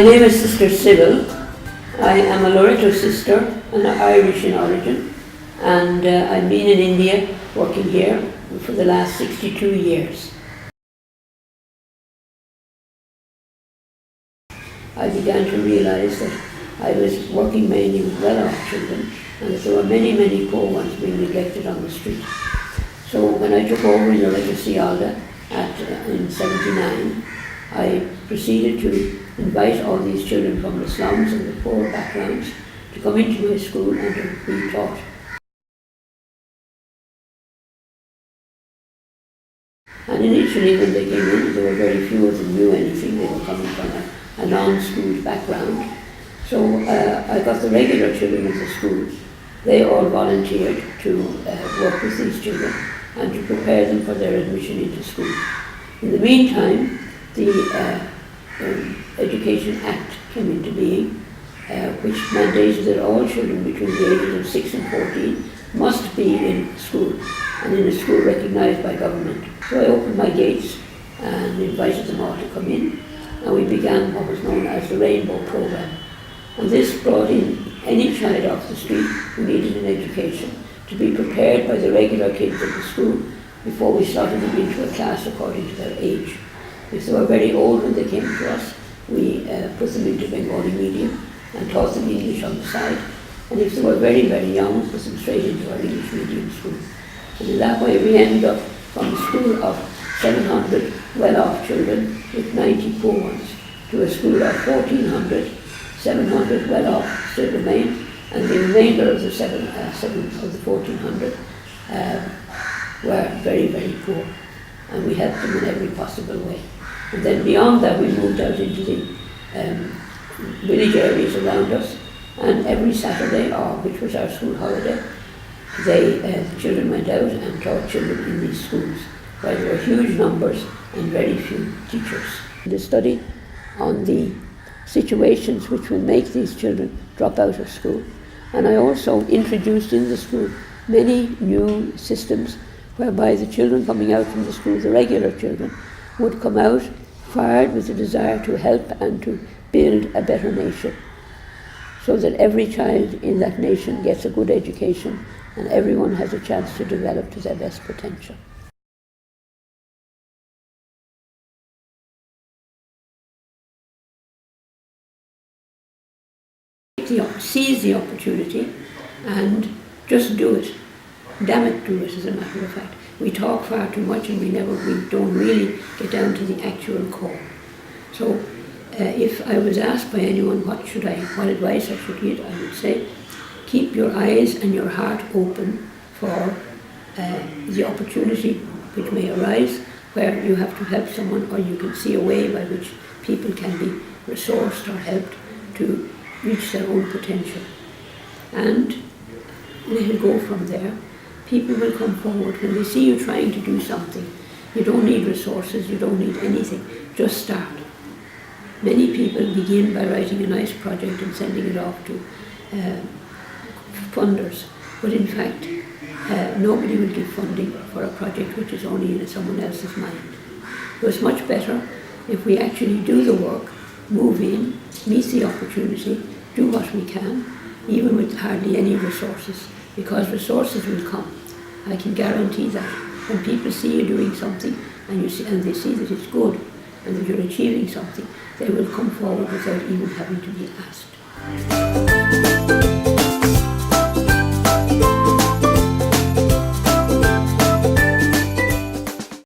My name is Sister Cyril. I am a Loreto sister and Irish in origin, and I've been in India working here for the last 62 years. I began to realise that I was working mainly with well-off children and that there were many, many poor ones being neglected on the street. So when I took over in Loreto Cialda in '79, I proceeded to invite all these children from the slums and the poor backgrounds to come into my school and to be taught. And initially when they came in, there were very few of them knew anything. They were coming from a non-school background. So I got the regular children of the school. They all volunteered to work with these children and to prepare them for their admission into school. In the meantime, the Education Act came into being, which mandated that all children between the ages of 6 and 14 must be in school, and in a school recognised by government. So I opened my gates and invited them all to come in, and we began what was known as the Rainbow Programme. And this brought in any child off the street who needed an education to be prepared by the regular kids at the school before we slotted them into a class according to their age. If they were very old when they came to us, we put them into Bengali medium and taught them English on the side. And if they were very, very young, put them straight into our English medium school. And in that way we ended up from a school of 700 well-off children with 90 poor ones to a school of 1,400, 700 well-off still remain, and the remainder of the 1,400 were very, very poor. And we helped them in every possible way. And then beyond that we moved out into the village areas around us, and every Saturday, which was our school holiday, the children went out and taught children in these schools, where there were huge numbers and very few teachers. The study on the situations which will make these children drop out of school. And I also introduced in the school many new systems whereby the children coming out from the school, the regular children, would come out fired with a desire to help and to build a better nation, so that every child in that nation gets a good education and everyone has a chance to develop to their best potential. Seize the opportunity and just do it. Damn it, do it, as a matter of fact. We talk far too much and we don't really get down to the actual core. So if I was asked by anyone what advice I should give, I would say keep your eyes and your heart open for the opportunity which may arise where you have to help someone, or you can see a way by which people can be resourced or helped to reach their own potential. And let it go from there. People will come forward when they see you trying to do something. You don't need resources, you don't need anything, just start. Many people begin by writing a nice project and sending it off to funders, but in fact nobody will give funding for a project which is only in someone else's mind. So it's much better if we actually do the work, move in, meet the opportunity, do what we can, even with hardly any resources, because resources will come. I can guarantee that. When people see you doing something and they see that it's good and that you're achieving something, they will come forward without even having to be asked.